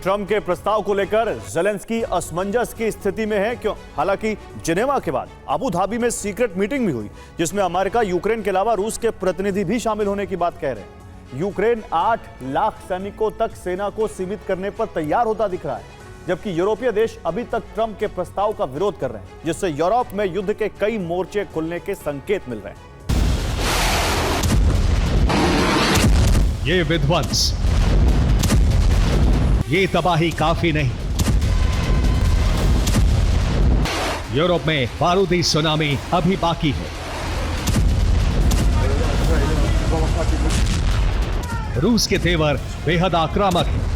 Trump के प्रस्ताव को लेकर ज़ेलेंस्की असमंजस की स्थिति में है। क्यों? हालांकि जिनेवा के बाद अबू धाबी में सीक्रेट मीटिंग भी हुई, जिसमें अमेरिका, यूक्रेन के अलावा रूस के प्रतिनिधि भी शामिल होने की बात कह रहे हैं। यूक्रेन 8 लाख सैनिकों तक सेना को सीमित करने पर तैयार होता दिख रहा है, जबकि यूरोपीय देश अभी तक ट्रंप के प्रस्ताव का विरोध कर रहे हैं, जिससे यूरोप में युद्ध के कई मोर्चे खुलने के संकेत मिल रहे हैं। ये विध्वंस, ये तबाही काफी नहीं। यूरोप में बारूदी सुनामी अभी बाकी है। रूस के तेवर बेहद आक्रामक हैं,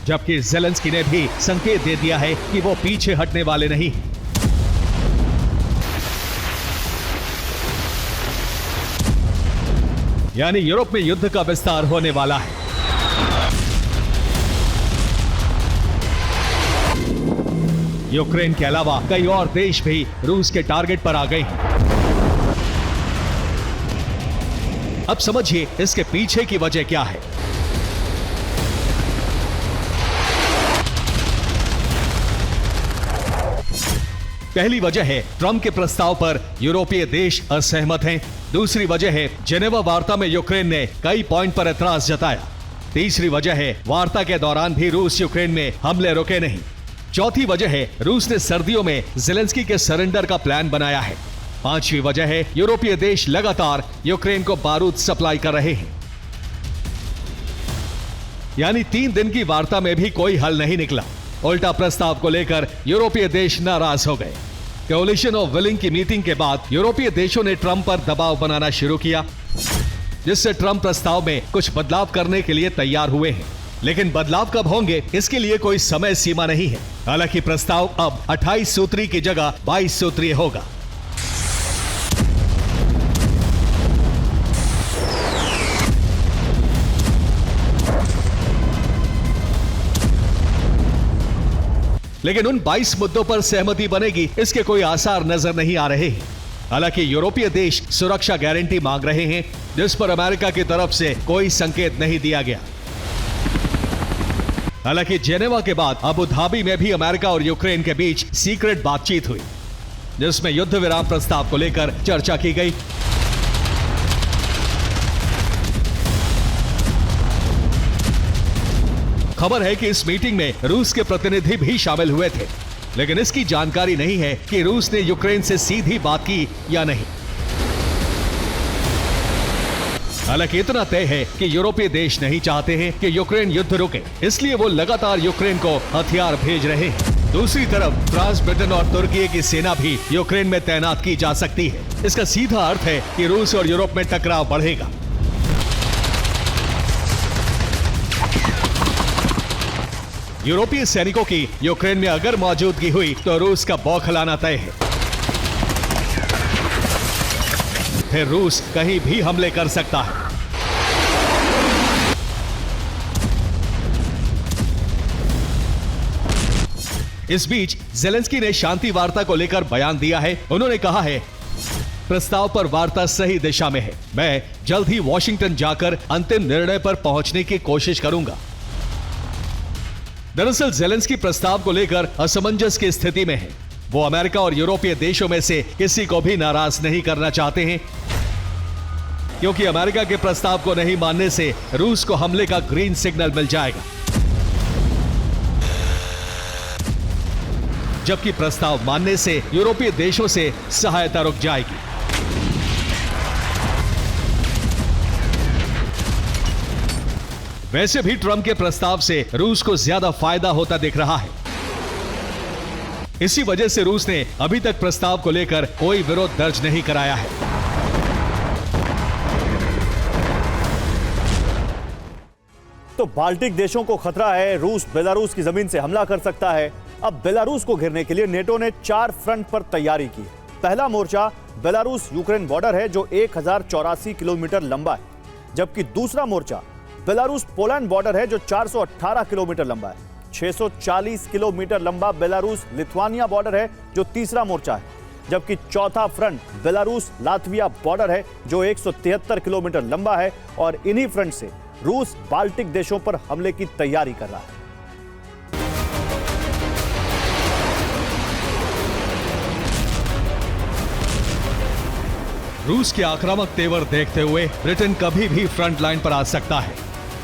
जबकि ज़ेलेंस्की ने भी संकेत दे दिया है कि वो पीछे हटने वाले नहीं हैं। यानी यूरोप में युद्ध का विस्तार होने वाला है। यूक्रेन के अलावा कई और देश भी रूस के टारगेट पर आ गए हैं। अब समझिए इसके पीछे की वजह क्या है। पहली वजह है ट्रंप के प्रस्ताव पर यूरोपीय देश असहमत हैं। दूसरी वजह है जिनेवा वार्ता में यूक्रेन ने कई पॉइंट पर एतराज जताया। तीसरी वजह है वार्ता के दौरान भी रूस यूक्रेन में हमले रुके नहीं। चौथी वजह है रूस ने सर्दियों में ज़ेलेंस्की के सरेंडर का प्लान बनाया है। पांचवी वजह है यूरोपीय देश लगातार यूक्रेन को बारूद सप्लाई कर रहे हैं। यानी 3 दिन की वार्ता में भी कोई हल नहीं निकला। उल्टा प्रस्ताव को लेकर यूरोपीय देश नाराज हो गए। कोलिशन ऑफ विलिंग की मीटिंग के बाद यूरोपीय देशों ने ट्रंप पर दबाव बनाना शुरू किया, जिससे ट्रंप प्रस्ताव में कुछ बदलाव करने के लिए तैयार हुए हैं। लेकिन बदलाव कब होंगे, इसके लिए कोई समय सीमा नहीं है। हालांकि प्रस्ताव अब 28 सूत्री की जगह 22 सूत्रीय होगा। लेकिन उन 22 मुद्दों पर सहमति बनेगी, इसके कोई आसार नजर नहीं आ रहे हैं। हालांकि यूरोपीय देश सुरक्षा गारंटी मांग रहे हैं, जिस पर अमेरिका की तरफ से कोई संकेत नहीं दिया गया। हालांकि जिनेवा के बाद अबू धाबी में भी अमेरिका और यूक्रेन के बीच सीक्रेट बातचीत हुई, जिसमें युद्ध विराम प्रस्ताव को लेकर चर्चा की गई। खबर है कि इस मीटिंग में रूस के प्रतिनिधि भी शामिल हुए थे, लेकिन इसकी जानकारी नहीं है कि रूस ने यूक्रेन से सीधी बात की या नहीं। हालांकि इतना तय है कि यूरोपीय देश नहीं चाहते हैं कि यूक्रेन युद्ध रुके, इसलिए वो लगातार यूक्रेन को हथियार भेज रहे हैं। दूसरी तरफ फ्रांस, ब्रिटेन और तुर्की की सेना भी यूक्रेन में तैनात की जा सकती है। इसका सीधा अर्थ है कि रूस और यूरोप में टकराव बढ़ेगा। यूरोपीय सैनिकों की यूक्रेन में अगर मौजूदगी हुई तो रूस का बौखलाना तय है। फिर रूस कहीं भी हमले कर सकता है। इस बीच ज़ेलेंस्की ने शांति वार्ता को लेकर बयान दिया है। उन्होंने कहा है, प्रस्ताव पर वार्ता सही दिशा में है। मैं जल्द ही वॉशिंगटन जाकर अंतिम निर्णय पर पहुंचने की कोशिश करूंगा। दरअसल ज़ेलेंस्की प्रस्ताव को लेकर असमंजस की स्थिति में है। वो अमेरिका और यूरोपीय देशों में से किसी को भी नाराज नहीं करना चाहते हैं, क्योंकि अमेरिका के प्रस्ताव को नहीं मानने से रूस को हमले का ग्रीन सिग्नल मिल जाएगा, जबकि प्रस्ताव मानने से यूरोपीय देशों से सहायता रुक जाएगी। वैसे भी ट्रंप के प्रस्ताव से रूस को ज्यादा फायदा होता दिख रहा है। इसी वजह से रूस ने अभी तक प्रस्ताव को लेकर कोई विरोध दर्ज नहीं कराया है। तो बाल्टिक देशों को खतरा है, रूस बेलारूस की जमीन से हमला कर सकता है। अब बेलारूस को घेरने के लिए नेटो ने 4 फ्रंट पर तैयारी की है। पहला मोर्चा बेलारूस यूक्रेन बॉर्डर है, जो 1084 किलोमीटर लंबा है, जबकि दूसरा मोर्चा बेलारूस पोलैंड बॉर्डर है, जो 418 किलोमीटर लंबा है। 640 किलोमीटर लंबा बेलारूस लिथुआनिया बॉर्डर है, जो तीसरा मोर्चा है, जबकि चौथा फ्रंट बेलारूस लातविया बॉर्डर है, जो 173 किलोमीटर लंबा है। और इन्हीं फ्रंट से रूस बाल्टिक देशों पर हमले की तैयारी कर रहा है। रूस के आक्रामक तेवर देखते हुए ब्रिटेन कभी भी फ्रंट लाइन पर आ सकता है।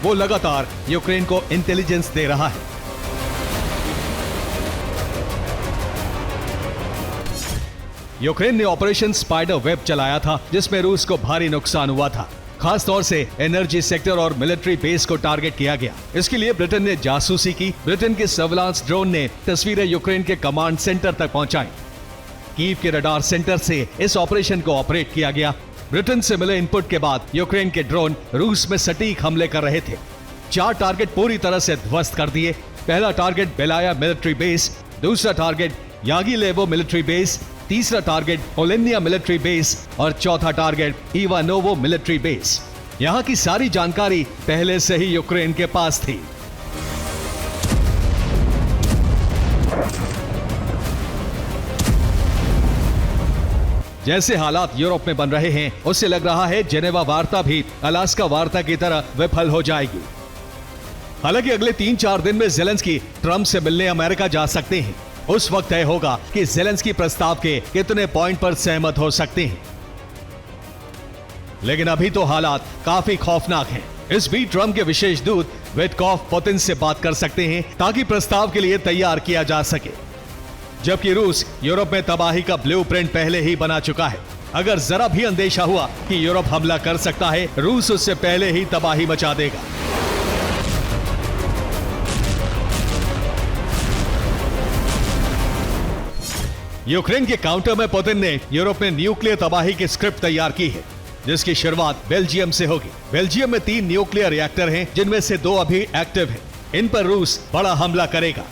वो लगातार यूक्रेन को इंटेलिजेंस दे रहा है। यूक्रेन ने ऑपरेशन स्पाइडर वेब चलाया था, जिसमें रूस को भारी नुकसान हुआ था। खास तौर से एनर्जी सेक्टर और मिलिट्री बेस को टारगेट किया गया। इसके लिए ब्रिटेन ने जासूसी की। ब्रिटेन के सर्विलांस ड्रोन ने तस्वीरें यूक्रेन के कमांड सेंटर तक पहुंचाई। कीव के रडार सेंटर से इस ऑपरेशन को ऑपरेट किया गया। ब्रिटेन से मिले इनपुट के बाद यूक्रेन के ड्रोन रूस में सटीक हमले कर रहे थे। 4 टारगेट पूरी तरह से ध्वस्त कर दिए। पहला टारगेट बेलाया मिलिट्री बेस, दूसरा टारगेट यागिलेवो मिलिट्री बेस, तीसरा टारगेट ओलेनिया मिलिट्री बेस और चौथा टारगेट इवानोवो मिलिट्री बेस। यहां की सारी जानकारी पहले से ही यूक्रेन के पास थी। जैसे हालात यूरोप में बन रहे हैं, उससे लग रहा है जेनेवा वार्ता भी अलास्का वार्ता की तरह विफल हो जाएगी। हालांकि अगले 3-4 दिन में ज़ेलेंस्की ट्रंप से मिलने अमेरिका जा सकते हैं। उस वक्त तय होगा कि ज़ेलेंस्की प्रस्ताव के कितने पॉइंट पर सहमत हो सकते हैं। लेकिन अभी तो हालात काफी खौफनाक हैं। इस बीच ट्रंप के विशेष दूत विटकॉफ पुतिन से बात कर सकते हैं ताकि प्रस्ताव के लिए तैयार किया जा सके। जबकि रूस यूरोप में तबाही का ब्लूप्रिंट पहले ही बना चुका है। अगर जरा भी अंदेशा हुआ कि यूरोप हमला कर सकता है, रूस उससे पहले ही तबाही मचा देगा। यूक्रेन के काउंटर में पुतिन ने यूरोप में न्यूक्लियर तबाही की स्क्रिप्ट तैयार की है, जिसकी शुरुआत बेल्जियम से होगी। बेल्जियम में 3 न्यूक्लियर रिएक्टर हैं, जिनमें से 2 अभी एक्टिव हैं। इन पर रूस बड़ा हमला करेगा।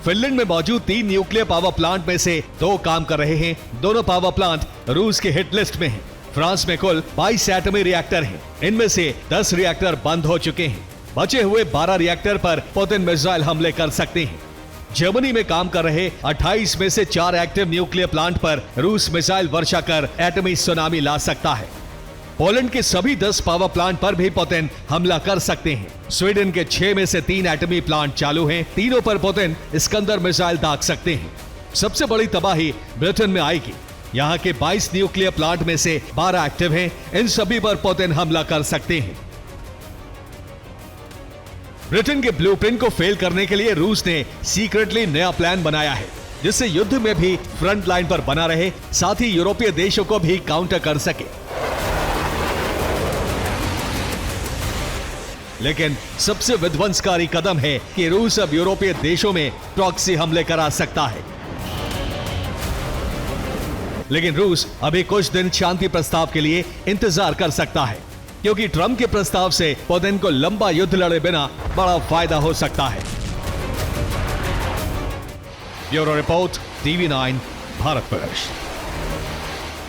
फिनलैंड में मौजूद 3 न्यूक्लियर पावर प्लांट में से 2 काम कर रहे हैं। दोनों पावर प्लांट रूस के हिट लिस्ट में हैं। फ्रांस में कुल 22 एटमी रिएक्टर हैं। इनमें से 10 रिएक्टर बंद हो चुके हैं। बचे हुए 12 रिएक्टर पर पुतिन मिसाइल हमले कर सकते हैं। जर्मनी में काम कर रहे 28 में से 4 एक्टिव न्यूक्लियर प्लांट पर रूस मिसाइल वर्षा कर एटमी सुनामी ला सकता है। पोलैंड के सभी 10 पावर प्लांट पर भी पुतिन हमला कर सकते हैं। स्वीडन के 6 में से 3 एटमी प्लांट चालू हैं। तीनों पर पुतिन इस्कंदर मिसाइल दाग सकते हैं। सबसे बड़ी तबाही ब्रिटेन में आएगी। यहाँ के 22 न्यूक्लियर प्लांट में से 12 एक्टिव हैं। इन सभी पर पुतिन हमला कर सकते हैं। ब्रिटेन के ब्लूप्रिंट को फेल करने के लिए रूस ने सीक्रेटली नया प्लान बनाया है, जिससे युद्ध में भी फ्रंट लाइन पर बना रहे, साथ ही यूरोपीय देशों को भी काउंटर कर सके। लेकिन सबसे विध्वंसकारी कदम है कि रूस अब यूरोपीय देशों में प्रॉक्सी हमले करा सकता है। लेकिन रूस अभी कुछ दिन शांति प्रस्ताव के लिए इंतजार कर सकता है, क्योंकि ट्रंप के प्रस्ताव से पुतिन को लंबा युद्ध लड़े बिना बड़ा फायदा हो सकता है। Bureau report, TV9 Bharatvarsh.